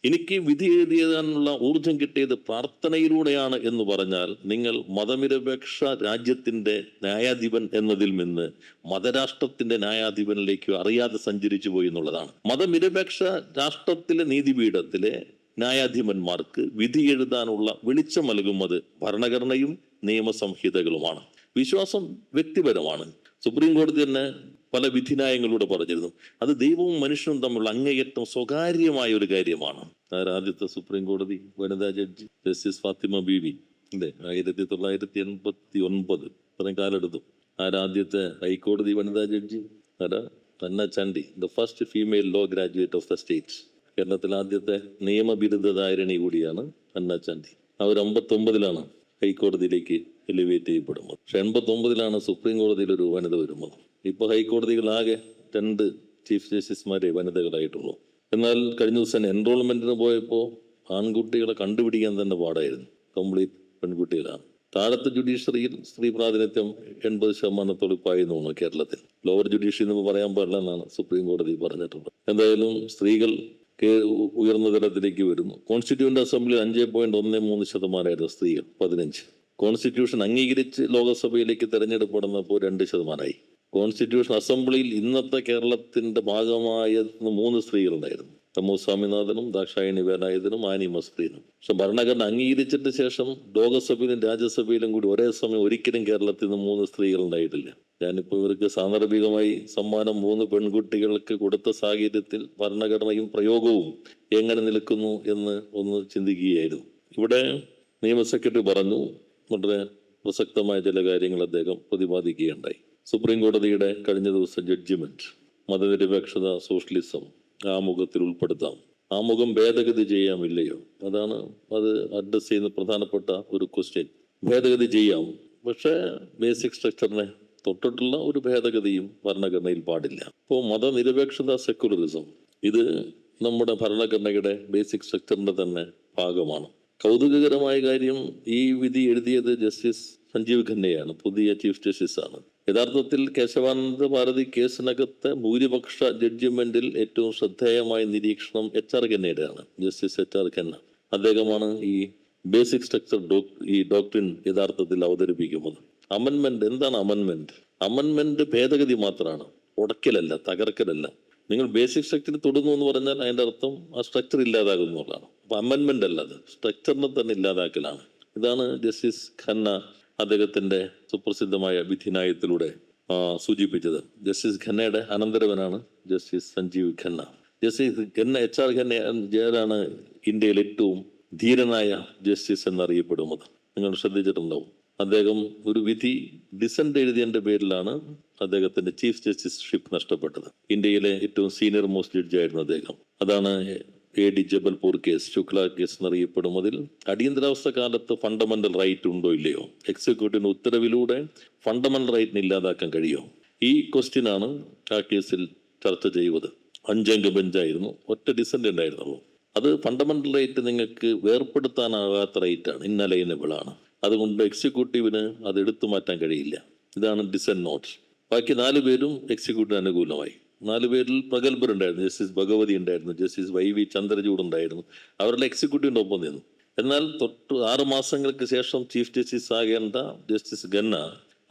എനിക്ക് വിധി എഴുതിയതിനുള്ള ഊർജം കിട്ടിയത് പ്രാർത്ഥനയിലൂടെയാണ് എന്ന് പറഞ്ഞാൽ നിങ്ങൾ മതനിരപേക്ഷ രാജ്യത്തിന്റെ ന്യായാധിപൻ എന്നതിൽ നിന്ന് മതരാഷ്ട്രത്തിന്റെ ന്യായാധിപനിലേക്ക് അറിയാതെ സഞ്ചരിച്ചു പോയി എന്നുള്ളതാണ്. മതനിരപേക്ഷ രാഷ്ട്രത്തിലെ നീതിപീഠത്തിലെ ന്യായാധിപന്മാർക്ക് വിധി എഴുതാനുള്ള വെളിച്ചം നൽകുന്നത് ഭരണഘടനയും നിയമസംഹിതകളുമാണ്. വിശ്വാസം വ്യക്തിപരമാണ്. സുപ്രീം കോടതി തന്നെ പല വിധിന്യായങ്ങളിലൂടെ പറഞ്ഞിരുന്നു അത് ദൈവവും മനുഷ്യനും തമ്മിലുള്ള അങ്ങേയറ്റം സ്വകാര്യമായ ഒരു കാര്യമാണ്. ആദ്യത്തെ സുപ്രീം കോടതി വനിതാ ജഡ്ജി ജസ്റ്റിസ് ഫാത്തിമ ബീവി അല്ലേ, 1989 ഇത്രയും കാലെടുത്തു. ആദ്യത്തെ ഹൈക്കോടതി വനിതാ judge Anna Chandy, the first female law graduate of the state. കേരളത്തിലെ ആദ്യത്തെ നിയമബിരുദധാരിണി കൂടിയാണ് അന്ന ചാണ്ടി. അവർ 59 ഹൈക്കോടതിയിലേക്ക് എലിവേറ്റ് ചെയ്യപ്പെടുന്നത്. പക്ഷെ 89 സുപ്രീം കോടതിയിൽ ഒരു വനിത വരുന്നത്. ഇപ്പൊ ഹൈക്കോടതികളാകെ 2 ചീഫ് ജസ്റ്റിസുമാരെ വനിതകളായിട്ടുള്ളൂ. എന്നാൽ കഴിഞ്ഞ ദിവസം എൻറോൾമെന്റിന് പോയപ്പോൾ ആൺകുട്ടികളെ കണ്ടുപിടിക്കാൻ തന്നെ പാടായിരുന്നു. കംപ്ലീറ്റ് പെൺകുട്ടികളാണ്. താഴത്തെ ജുഡീഷ്യറിയിൽ സ്ത്രീ പ്രാതിനിധ്യം 80% പായുന്നു കേരളത്തിൽ. ലോവർ ജുഡീഷ്യറി എന്ന് പറയാൻ പാടില്ല എന്നാണ് സുപ്രീം കോടതി പറഞ്ഞിട്ടുള്ളത്. എന്തായാലും സ്ത്രീകൾ ഉയർന്ന തലത്തിലേക്ക് വരുന്നു. കോൺസ്റ്റിറ്റ്യൂവന്റ് അസംബ്ലി 5.13% സ്ത്രീകൾ, 15. കോൺസ്റ്റിറ്റ്യൂഷൻ അംഗീകരിച്ച് ലോകസഭയിലേക്ക് തെരഞ്ഞെടുപ്പെടുന്നപ്പോൾ 2%. കോൺസ്റ്റിറ്റ്യൂഷൻ അസംബ്ലിയിൽ ഇന്നത്തെ കേരളത്തിന്റെ ഭാഗമായ 3 സ്ത്രീകളുണ്ടായിരുന്നു. പ്രമോദ് സ്വാമിനാഥനും ദാക്ഷായണി വേലായുധനും ആനി മസ്ത്രീനും. പക്ഷെ ഭരണഘടന അംഗീകരിച്ചിട്ട് ശേഷം ലോകസഭയിലും രാജ്യസഭയിലും കൂടി ഒരേ സമയം ഒരിക്കലും കേരളത്തിൽ നിന്ന് 3 സ്ത്രീകൾ ഉണ്ടായിട്ടില്ല. ഞാനിപ്പോൾ ഇവർക്ക് സാന്ദർഭികമായി സമ്മാനം 3 പെൺകുട്ടികൾക്ക് കൊടുത്ത സാഹചര്യത്തിൽ ഭരണഘടനയും പ്രയോഗവും എങ്ങനെ നിൽക്കുന്നു എന്ന് ഒന്ന് ചിന്തിക്കുകയായിരുന്നു. ഇവിടെ നിയമ സെക്രട്ടറി പറഞ്ഞു, വളരെ പ്രസക്തമായ ചില കാര്യങ്ങൾ അദ്ദേഹം പ്രതിപാദിക്കുകയുണ്ടായി. സുപ്രീം കോടതിയുടെ കഴിഞ്ഞ ദിവസം ജഡ്ജിമെന്റ് മതനിരപേക്ഷത, സോഷ്യലിസം ആമുഖത്തിൽ ഉൾപ്പെടുത്താം. ആമുഖം ഭേദഗതി ചെയ്യാമില്ലയോ? അത് അഡ്രസ് ചെയ്യുന്ന പ്രധാനപ്പെട്ട ഒരു ക്വസ്റ്റ്യൻ. ഭേദഗതി ചെയ്യാം, പക്ഷേ ബേസിക് സ്ട്രക്ചറിനെ തൊട്ടിട്ടുള്ള ഒരു ഭേദഗതിയും ഭരണഘടനയിൽ പാടില്ല. ഇപ്പോൾ മതനിരപേക്ഷത, സെക്യുലറിസം ഇത് നമ്മുടെ ഭരണഘടനയുടെ ബേസിക് സ്ട്രക്ചറിന്റെ തന്നെ ഭാഗമാണ്. കൗതുകകരമായ കാര്യം, ഈ വിധി എഴുതിയത് ജസ്റ്റിസ് സഞ്ജീവ് ഖന്നയാണ്, പുതിയ ചീഫ് ജസ്റ്റിസ് ആണ്. യഥാർത്ഥത്തിൽ കേശവാനന്ദ ഭാരതി കേസിനകത്തെ ഭൂരിപക്ഷ ജഡ്ജിമെന്റിൽ ഏറ്റവും ശ്രദ്ധേയമായ നിരീക്ഷണം HR ഖന്നയുടെയാണ്, ജസ്റ്റിസ് HR ഖന്ന. അദ്ദേഹമാണ് ഈ ബേസിക് സ്ട്രക്ചർ ഈ ഡോക്ട്രിൻ യഥാർത്ഥത്തിൽ അവതരിപ്പിക്കുന്നത്. അമെൻമെന്റ് എന്താണ്? അമെൻമെന്റ് ഭേദഗതി മാത്രമാണ്, ഉടക്കലല്ല, തകർക്കലല്ല. നിങ്ങൾ ബേസിക് സ്ട്രക്ചർ തൊടുന്നു എന്ന് പറഞ്ഞാൽ അതിന്റെ അർത്ഥം ആ സ്ട്രക്ചർ ഇല്ലാതാകുന്നതാണ്. അപ്പൊ അമെൻമെന്റ് അല്ല, അത് സ്ട്രക്ചറിനെ തന്നെ ഇല്ലാതാക്കലാണ്. ഇതാണ് ജസ്റ്റിസ് ഖന്ന അദ്ദേഹത്തിന്റെ സുപ്രസിദ്ധമായ വിധിന്യായത്തിലൂടെ സൂചിപ്പിച്ചത്. ജസ്റ്റിസ് ഖന്നയുടെ അനന്തരവനാണ് justice Sanjiv Khanna. Justice Khanna, HR ഖന്നയാണ് ഇന്ത്യയിൽ ഏറ്റവും ധീരനായ ജസ്റ്റിസ് എന്നറിയപ്പെടുന്നത്. നിങ്ങൾ ശ്രദ്ധിച്ചിട്ടുണ്ടാവും. അദ്ദേഹം ഒരു വിധി ഡിസന്റ് എഴുതിയതിന്റെ പേരിലാണ് അദ്ദേഹത്തിന്റെ ചീഫ് ജസ്റ്റിസ്ഷിപ്പ് നഷ്ടപ്പെട്ടത്. ഇന്ത്യയിലെ ഏറ്റവും സീനിയർ മോസ്റ്റ് ജഡ്ജി ആയിരുന്നു അദ്ദേഹം. അതാണ് AD Jabalpur case, Shukla case എന്നറിയപ്പെടുന്നതിൽ. അടിയന്തരാവസ്ഥ കാലത്ത് ഫണ്ടമെന്റൽ റൈറ്റ് ഉണ്ടോ ഇല്ലയോ? എക്സിക്യൂട്ടീവിന് ഉത്തരവിലൂടെ ഫണ്ടമെന്റൽ റൈറ്റിന് ഇല്ലാതാക്കാൻ കഴിയുമോ? ഈ ക്വസ്റ്റ്യനാണ് ആ കേസിൽ ചർച്ച ചെയ്യുന്നത്. 5 അംഗ ബെഞ്ചായിരുന്നു, ഒറ്റ ഡിസന്റ് ഉണ്ടായിരുന്നുള്ളൂ. അത് ഫണ്ടമെന്റൽ റൈറ്റ് നിങ്ങൾക്ക് വേർപ്പെടുത്താനാകാത്ത റൈറ്റാണ്, ഇന്നലൈനബിൾ ആണ്. അതുകൊണ്ട് എക്സിക്യൂട്ടീവിന് അത് എടുത്തു മാറ്റാൻ കഴിയില്ല. ഇതാണ് ഡിസന്റ് നോട്ട്. ബാക്കി 4 പേരും എക്സിക്യൂട്ടീവ് അനുകൂലമായി. 4 പേരിൽ പ്രഗത്ഭരുണ്ടായിരുന്നു. ജസ്റ്റിസ് ഭഗവതി ഉണ്ടായിരുന്നു, ജസ്റ്റിസ് YV ചന്ദ്രചൂഡ് ഉണ്ടായിരുന്നു. അവരുടെ എക്സിക്യൂട്ടീവിന്റെ ഒപ്പം നിന്നു. എന്നാൽ 6 മാസങ്ങൾക്ക് ശേഷം ചീഫ് ജസ്റ്റിസ് ആകേണ്ട ജസ്റ്റിസ് ഖന്ന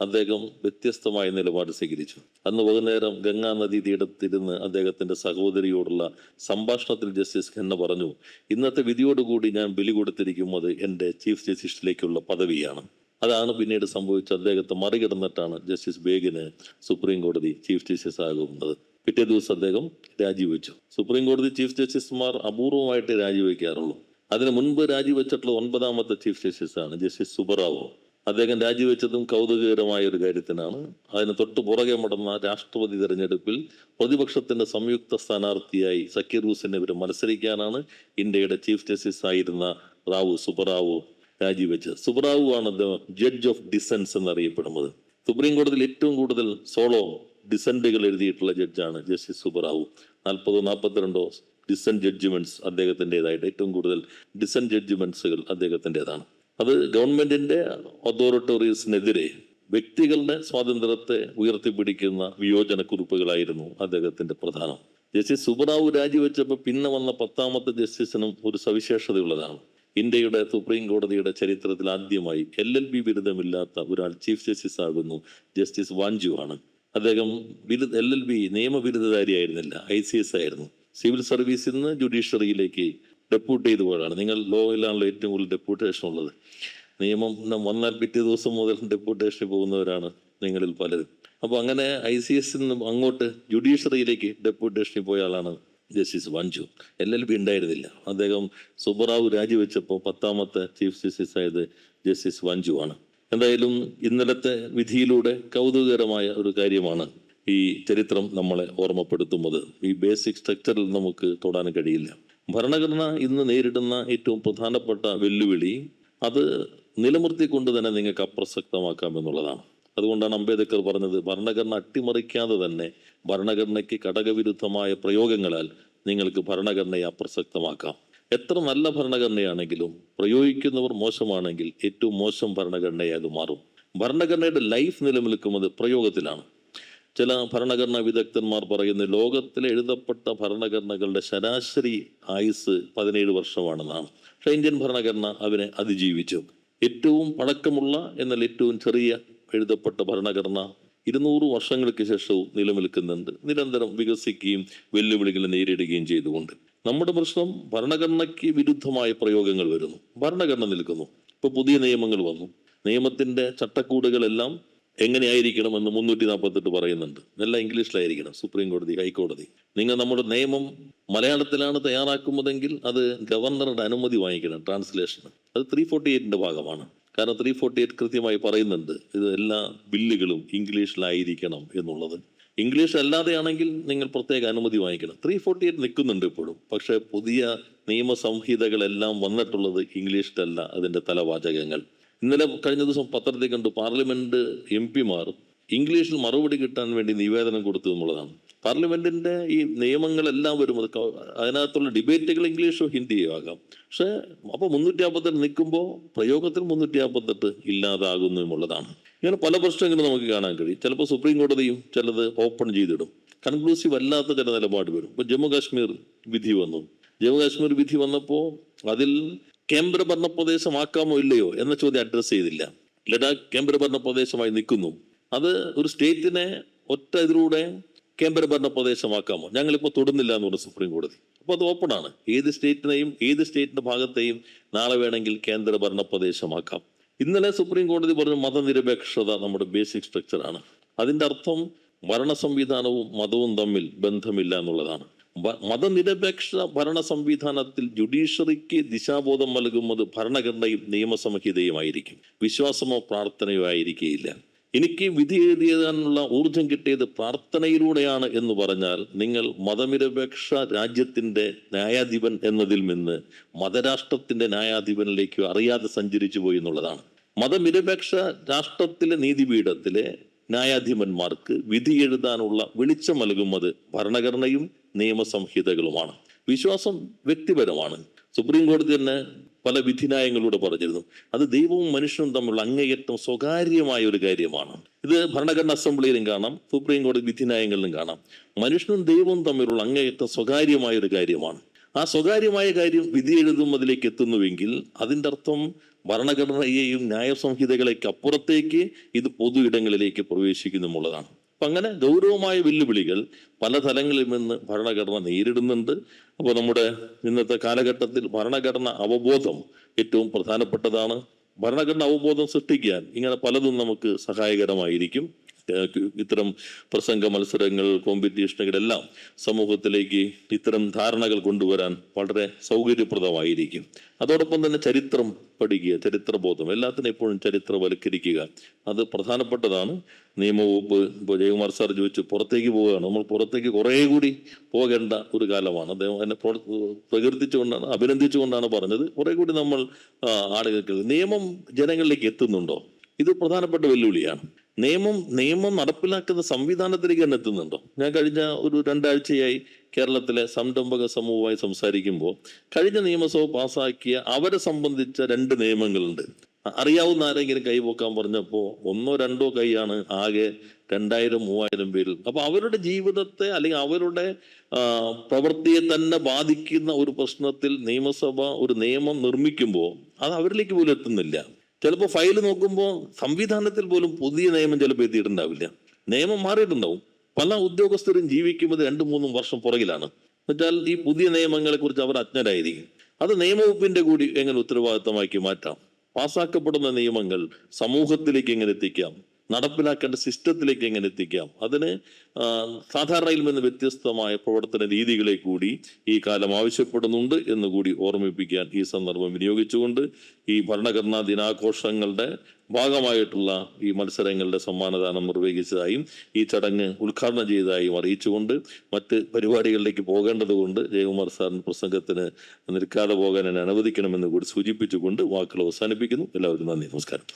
അദ്ദേഹം വ്യത്യസ്തമായ നിലപാട് സ്വീകരിച്ചു. അന്ന് വൈകുന്നേരം ഗംഗാ നദി തീരത്തിരുന്ന് അദ്ദേഹത്തിന്റെ സഹോദരിയോടുള്ള സംഭാഷണത്തിൽ ജസ്റ്റിസ് ഖന്ന പറഞ്ഞു, ഇന്നത്തെ വിധിയോടുകൂടി ഞാൻ ബലി കൊടുത്തിരിക്കുന്നത് എൻ്റെ ചീഫ് ജസ്റ്റിസിലേക്കുള്ള പദവിയാണ്. അതാണ് പിന്നീട് സംഭവിച്ചത്. അദ്ദേഹത്തെ മറികടന്നിട്ടാണ് ജസ്റ്റിസ് ബേഗിന് സുപ്രീം കോടതി ചീഫ് ജസ്റ്റിസ് ആകുന്നത്. പിറ്റേ ദിവസം അദ്ദേഹം രാജിവെച്ചു. സുപ്രീം കോടതി ചീഫ് ജസ്റ്റിസുമാർ അപൂർവമായിട്ട് രാജിവെക്കാറുള്ളൂ. അതിന് മുൻപ് രാജിവെച്ചിട്ടുള്ള 9ാമത്തെ ചീഫ് ജസ്റ്റിസാണ് ജസ്റ്റിസ് സുബ്ബറാവോ. അദ്ദേഹം രാജിവെച്ചതും കൗതുകകരമായ ഒരു കാര്യത്തിനാണ്. അതിന് തൊട്ടു പുറകെ നടന്ന രാഷ്ട്രപതി തെരഞ്ഞെടുപ്പിൽ പ്രതിപക്ഷത്തിന്റെ സംയുക്ത സ്ഥാനാർത്ഥിയായി സക്കീർ ഹുസൈനെതിരെ മത്സരിക്കാനാണ് ഇന്ത്യയുടെ ചീഫ് ജസ്റ്റിസ് ആയിരുന്ന സുബ്ബറാവോ രാജിവെച്ചത്. സുബ്ബറാവോ ആണ് ജഡ്ജ് ഓഫ് ഡിസെൻസ് എന്നറിയപ്പെടുന്നത്. സുപ്രീം കോടതിയിൽ ഏറ്റവും കൂടുതൽ സോളോ ഡിസെന്റുകൾ എഴുതിയിട്ടുള്ള ജഡ്ജാണ് ജസ്റ്റിസ് സുബ്ബറാവോ. 40-42 ഡിസെന്റ് ജഡ്ജ്മെന്റ്സ് അദ്ദേഹത്തിൻ്റെതായിട്ട്, ഏറ്റവും കൂടുതൽ ഡിസെന്റ് ജഡ്ജ്മെന്റ്സുകൾ അദ്ദേഹത്തിൻ്റെതാണ്. അത് ഗവൺമെന്റിന്റെ അതോറിറ്ററീസിനെതിരെ വ്യക്തികളുടെ സ്വാതന്ത്ര്യത്തെ ഉയർത്തിപ്പിടിക്കുന്ന വിയോജന കുറിപ്പുകളായിരുന്നു അദ്ദേഹത്തിന്റെ പ്രധാനം. ജസ്റ്റിസ് സുബ്രാവ് രാജിവെച്ചപ്പോൾ പിന്നെ വന്ന 10ാമത്തെ ജസ്റ്റിസിനും ഒരു സവിശേഷതയുള്ളതാണ്. ഇന്ത്യയുടെ സുപ്രീം കോടതിയുടെ ചരിത്രത്തിൽ ആദ്യമായി LLB ബിരുദമില്ലാത്ത ഒരാൾ ചീഫ് ജസ്റ്റിസ് ആകുന്നു. ജസ്റ്റിസ് വാഞ്ചു ആണ്. അദ്ദേഹം LLB നിയമബിരുദധാരിയായിരുന്നില്ല, ICS ആയിരുന്നു. സിവിൽ സർവീസിൽ നിന്ന് ജുഡീഷ്യറിയിലേക്ക് ഡെപ്യൂട്ട് ചെയ്തു പോയതാണ്. നിങ്ങൾ ലോയിലാണല്ലോ ഏറ്റവും കൂടുതൽ ഡെപ്യൂട്ടേഷൻ ഉള്ളത്. നിയമം വന്നാൽ പിറ്റേ ദിവസം മുതൽ ഡെപ്യൂട്ടേഷന് പോകുന്നവരാണ് നിങ്ങളിൽ പലരും. അപ്പോൾ അങ്ങനെ ICS നിന്നും അങ്ങോട്ട് ജുഡീഷ്യറിയിലേക്ക് ഡെപ്യൂട്ടേഷനിൽ പോയ ആളാണ് ജസ്റ്റിസ് വാഞ്ചു. LLB ഉണ്ടായിരുന്നില്ല. അദ്ദേഹം സുബ്രാവ് രാജിവെച്ചപ്പോൾ 10ാമത്തെ ചീഫ് ജസ്റ്റിസ് ആയത് ജസ്റ്റിസ് വാഞ്ചു ആണ്. എന്തായാലും ഇന്നലത്തെ വിധിയിലൂടെ കൗതുകകരമായ ഒരു കാര്യമാണ് ഈ ചരിത്രം നമ്മളെ ഓർമ്മപ്പെടുത്തുന്നത്. ഈ ബേസിക് സ്ട്രക്ചറിൽ നമുക്ക് തൊടാൻ കഴിയില്ല. ഭരണഘടന ഇന്ന് നേരിടുന്ന ഏറ്റവും പ്രധാനപ്പെട്ട വെല്ലുവിളി അത് നിലനിർത്തിക്കൊണ്ട് തന്നെ നിങ്ങൾക്ക് അപ്രസക്തമാക്കാം എന്നുള്ളതാണ്. അതുകൊണ്ടാണ് അംബേദ്കർ പറഞ്ഞത്, ഭരണഘടന അട്ടിമറിക്കാതെ തന്നെ ഭരണഘടനയ്ക്ക് ഘടകവിരുദ്ധമായ പ്രയോഗങ്ങളാൽ നിങ്ങൾക്ക് ഭരണഘടനയെ അപ്രസക്തമാക്കാം. എത്ര നല്ല ഭരണഘടനയാണെങ്കിലും പ്രയോഗിക്കുന്നവർ മോശമാണെങ്കിൽ ഏറ്റവും മോശം ഭരണഘടനയായി അത് മാറും. ഭരണഘടനയുടെ ലൈഫ് നിലനിൽക്കുന്നത് പ്രയോഗത്തിലാണ്. ചില ഭരണഘടനാ വിദഗ്ധന്മാർ പറയുന്നത് ലോകത്തിലെ എഴുതപ്പെട്ട ഭരണഘടനകളുടെ ശരാശരി ആയുസ് 17 വർഷമാണെന്നാണ്. പക്ഷേ ഇന്ത്യൻ ഭരണഘടന അതിനെ അതിജീവിച്ചു. ഏറ്റവും പഴക്കമുള്ള എന്നാൽ ഏറ്റവും ചെറിയ എഴുതപ്പെട്ട ഭരണഘടന 200 വർഷങ്ങൾക്ക് ശേഷവും നിലനിൽക്കുന്നുണ്ട്, നിരന്തരം വികസിക്കുകയും വെല്ലുവിളികളെ നേരിടുകയും ചെയ്തുകൊണ്ട്. നമ്മുടെ പ്രശ്നം ഭരണഘടനയ്ക്ക് വിരുദ്ധമായ പ്രയോഗങ്ങൾ വരുന്നു, ഭരണഘടന നിൽക്കുന്നു. ഇപ്പൊ പുതിയ നിയമങ്ങൾ വന്നു, നിയമത്തിന്റെ ചട്ടക്കൂടുകളെല്ലാം എങ്ങനെയായിരിക്കണമെന്ന് 348 പറയുന്നുണ്ട്. എല്ലാം ഇംഗ്ലീഷിലായിരിക്കണം. സുപ്രീം കോടതി, ഹൈക്കോടതി. നിങ്ങൾ നമ്മുടെ നിയമം മലയാളത്തിലാണ് തയ്യാറാക്കുന്നതെങ്കിൽ അത് ഗവർണറുടെ അനുമതി വാങ്ങിക്കണം, ട്രാൻസ്ലേഷൻ. അത് 348 ഭാഗമാണ്. കാരണം 348 കൃത്യമായി പറയുന്നുണ്ട് ഇത് എല്ലാ ബില്ലുകളും ഇംഗ്ലീഷിലായിരിക്കണം എന്നുള്ളത്. ഇംഗ്ലീഷ് അല്ലാതെയാണെങ്കിൽ നിങ്ങൾ പ്രത്യേക അനുമതി വാങ്ങിക്കണം. 348 നിൽക്കുന്നുണ്ട് ഇപ്പോഴും. പക്ഷെ പുതിയ നിയമസംഹിതകളെല്ലാം വന്നിട്ടുള്ളത് ഇംഗ്ലീഷിലല്ല, അതിൻ്റെ തലവാചകങ്ങൾ. ഇന്നലെ കഴിഞ്ഞ ദിവസം പത്രത്തിൽ കണ്ടു, പാർലമെന്റ് MP-മാർ ഇംഗ്ലീഷിൽ മറുപടി കിട്ടാൻ വേണ്ടി നിവേദനം കൊടുത്തു എന്നുള്ളതാണ്. പാർലമെന്റിന്റെ ഈ നിയമങ്ങളെല്ലാം വരുമ്പോൾ അതിനകത്തുള്ള ഡിബേറ്റുകൾ ഇംഗ്ലീഷോ ഹിന്ദിയോ ആകാം. പക്ഷെ അപ്പൊ 348 നിൽക്കുമ്പോൾ പ്രയോഗത്തിൽ 348 ഇല്ലാതാകുന്നു എന്നുള്ളതാണ്. ഇങ്ങനെ പല പ്രശ്നങ്ങളും നമുക്ക് കാണാൻ കഴിയും. ചിലപ്പോൾ സുപ്രീം കോടതിയും ചിലത് ഓപ്പൺ ചെയ്തിടും, കൺക്ലൂസീവ് അല്ലാത്ത ചില നിലപാട് വരും. ഇപ്പൊ ജമ്മു കാശ്മീർ വിധി വന്നു. ജമ്മു കാശ്മീർ വിധി വന്നപ്പോൾ അതിൽ കേന്ദ്രഭരണ പ്രദേശമാക്കാമോ ഇല്ലയോ എന്ന ചോദ്യം അഡ്രസ് ചെയ്തില്ല. ലഡാക്ക് കേന്ദ്രഭരണ പ്രദേശമായി നിൽക്കുന്നു. അത് ഒരു സ്റ്റേറ്റിനെ ഒറ്റ ഇതിലൂടെ കേന്ദ്രഭരണ പ്രദേശമാക്കാമോ? ഞങ്ങളിപ്പോൾ തൊടുന്നില്ല എന്ന് പറഞ്ഞു സുപ്രീം കോടതി. അപ്പോൾ അത് ഓപ്പൺ ആണ്. ഏത് സ്റ്റേറ്റിന്റെ ഭാഗത്തെയും നാളെ വേണമെങ്കിൽ കേന്ദ്രഭരണ പ്രദേശമാക്കാം. ഇന്നലെ സുപ്രീം കോടതി പറഞ്ഞു മതനിരപേക്ഷത നമ്മുടെ ബേസിക് സ്ട്രക്ചറാണ്. അതിന്റെ അർത്ഥം ഭരണ സംവിധാനവും മതവും തമ്മിൽ ബന്ധമില്ല എന്നുള്ളതാണ്. മതനിരപേക്ഷ ഭരണ സംവിധാനത്തിൽ ജുഡീഷ്യറിക്ക് ദിശാബോധം നൽകുന്നത് ഭരണഘടനയും നിയമസംഹിതയുമായിരിക്കും, വിശ്വാസമോ പ്രാർത്ഥനയോ ആയിരിക്കുകയില്ല. എനിക്ക് വിധി എഴുതിയതിനുള്ള ഊർജം കിട്ടിയത് പ്രാർത്ഥനയിലൂടെയാണ് എന്ന് പറഞ്ഞാൽ നിങ്ങൾ മതനിരപേക്ഷ രാജ്യത്തിന്റെ ന്യായാധിപൻ എന്നതിൽ നിന്ന് മതരാഷ്ട്രത്തിന്റെ ന്യായാധിപനിലേക്ക് അറിയാതെ സഞ്ചരിച്ചു പോയി എന്നുള്ളതാണ്. മതനിരപേക്ഷ രാഷ്ട്രത്തിലെ നീതിപീഠത്തിലെ ന്യായാധിപന്മാർക്ക് വിധി എഴുതാനുള്ള വെളിച്ചം നൽകുന്നത് ഭരണഘടനയും നിയമസംഹിതകളുമാണ്. വിശ്വാസം വ്യക്തിപരമാണ്. സുപ്രീം കോടതി തന്നെ പല വിധിന്യായങ്ങളിലൂടെ പറഞ്ഞിരുന്നു അത് ദൈവവും മനുഷ്യനും തമ്മിലുള്ള അങ്ങേയറ്റം സ്വകാര്യമായ ഒരു കാര്യമാണ്. ഇത് ഭരണഘടനാ അസംബ്ലിയിലും കാണാം, സുപ്രീം കോടതി വിധിന്യായങ്ങളിലും കാണാം. മനുഷ്യനും ദൈവവും തമ്മിലുള്ള അങ്ങേയറ്റം സ്വകാര്യമായ ഒരു കാര്യമാണ്. ആ സ്വകാര്യമായ കാര്യം വിധി എഴുതുന്നതിലേക്ക് എത്തുന്നുവെങ്കിൽ അതിൻ്റെ അർത്ഥം ഭരണഘടനയെയും ന്യായസംഹിതകളേക്ക് അപ്പുറത്തേക്ക് ഇത് പൊതു ഇടങ്ങളിലേക്ക് പ്രവേശിക്കുന്നുമുള്ളതാണ്. അപ്പം അങ്ങനെ ഗൗരവമായ വെല്ലുവിളികൾ പല തലങ്ങളിൽ നിന്ന് ഭരണഘടന നേരിടുന്നുണ്ട്. അപ്പോൾ നമ്മുടെ ഇന്നത്തെ കാലഘട്ടത്തിൽ ഭരണഘടന അവബോധം ഏറ്റവും പ്രധാനപ്പെട്ടതാണ്. ഭരണഘടന അവബോധം സൃഷ്ടിക്കാൻ ഇങ്ങനെ പലതും നമുക്ക് സഹായകരമായിരിക്കും. ഇത്തരം പ്രസംഗ മത്സരങ്ങൾ, കോമ്പറ്റീഷനുകളെല്ലാം സമൂഹത്തിലേക്ക് ഇത്തരം ധാരണകൾ കൊണ്ടുവരാൻ വളരെ സൗകര്യപ്രദമായിരിക്കും. അതോടൊപ്പം തന്നെ ചരിത്രം പഠിക്കുക, ചരിത്രബോധം, എല്ലാത്തിനും എപ്പോഴും ചരിത്രവൽക്കരിക്കുക, അത് പ്രധാനപ്പെട്ടതാണ്. നിയമവകുപ്പ് ഇപ്പോൾ ജയകുമാർ സാർ ചോദിച്ചു പുറത്തേക്ക് പോവുകയാണ്. നമ്മൾ പുറത്തേക്ക് കുറേ കൂടി പോകേണ്ട ഒരു കാലമാണ്. അദ്ദേഹം എന്നെ പ്രകീർത്തിച്ചുകൊണ്ടാണ്, അഭിനന്ദിച്ചുകൊണ്ടാണ് പറഞ്ഞത്. കുറേ കൂടി നമ്മൾ ആളുകൾക്ക് നിയമം ജനങ്ങളിലേക്ക് എത്തുന്നുണ്ടോ? ഇത് പ്രധാനപ്പെട്ട വെല്ലുവിളിയാണ്. നിയമം നടപ്പിലാക്കുന്ന സംവിധാനത്തിലേക്ക് തന്നെ എത്തുന്നുണ്ടോ? ഞാൻ കഴിഞ്ഞ ഒരു 2 ആഴ്ചയായി കേരളത്തിലെ സംരംഭക സമൂഹവുമായി സംസാരിക്കുമ്പോൾ കഴിഞ്ഞ നിയമസഭ പാസ്സാക്കിയ അവരെ സംബന്ധിച്ച 2 നിയമങ്ങളുണ്ട്. അറിയാവുന്ന ആരെങ്കിലും കൈ പൊക്കാൻ പറഞ്ഞപ്പോൾ ഒന്നോ രണ്ടോ കൈയാണ് ആകെ 2000-3000 പേരിൽ. അപ്പൊ അവരുടെ ജീവിതത്തെ അല്ലെങ്കിൽ അവരുടെ പ്രവൃത്തിയെ തന്നെ ബാധിക്കുന്ന ഒരു പ്രശ്നത്തിൽ നിയമസഭ ഒരു നിയമം നിർമ്മിക്കുമ്പോൾ അത് അവരിലേക്ക് പോലും എത്തുന്നില്ല. ചിലപ്പോൾ ഫയൽ നോക്കുമ്പോൾ സംവിധാനത്തിൽ പോലും പുതിയ നിയമം ചിലപ്പോൾ എത്തിയിട്ടുണ്ടാവില്ല. നിയമം മാറിയിട്ടുണ്ടാവും. പല ഉദ്യോഗസ്ഥരും ജീവിക്കുന്നത് 2-3 വർഷം പുറകിലാണ്. എന്നുവെച്ചാൽ ഈ പുതിയ നിയമങ്ങളെ കുറിച്ച് അവർ അജ്ഞരായിരിക്കും. അത് നിയമവകുപ്പിന്റെ കൂടി എങ്ങനെ ഉത്തരവാദിത്തമാക്കി മാറ്റാം, പാസ്സാക്കപ്പെടുന്ന നിയമങ്ങൾ സമൂഹത്തിലേക്ക് എങ്ങനെ എത്തിക്കാം, നടപ്പിലാക്കേണ്ട സിസ്റ്റത്തിലേക്ക് എങ്ങനെ എത്തിക്കാം, അതിന് സാധാരണയിൽ നിന്ന് വ്യത്യസ്തമായ പ്രവർത്തന രീതികളെ കൂടി ഈ കാലം ആവശ്യപ്പെടുന്നുണ്ട് എന്ന് കൂടി ഓർമ്മിപ്പിക്കാൻ ഈ സന്ദർഭം വിനിയോഗിച്ചുകൊണ്ട് ഈ ഭരണഘടനാ ദിനാഘോഷങ്ങളുടെ ഭാഗമായിട്ടുള്ള ഈ മത്സരങ്ങളുടെ സമ്മാനദാനം നിർവഹിച്ചതായും ഈ ചടങ്ങ് ഉദ്ഘാടനം ചെയ്തതായും അറിയിച്ചുകൊണ്ട് മറ്റ് പരിപാടികളിലേക്ക് പോകേണ്ടത് കൊണ്ട് ജയകുമാർ സാറിന് പ്രസംഗത്തിന് നിൽക്കാതെ പോകാൻ എന്നെ അനുവദിക്കണമെന്ന് കൂടി സൂചിപ്പിച്ചുകൊണ്ട് വാക്കുകൾ അവസാനിപ്പിക്കുന്നു. എല്ലാവരും നന്ദി, നമസ്കാരം.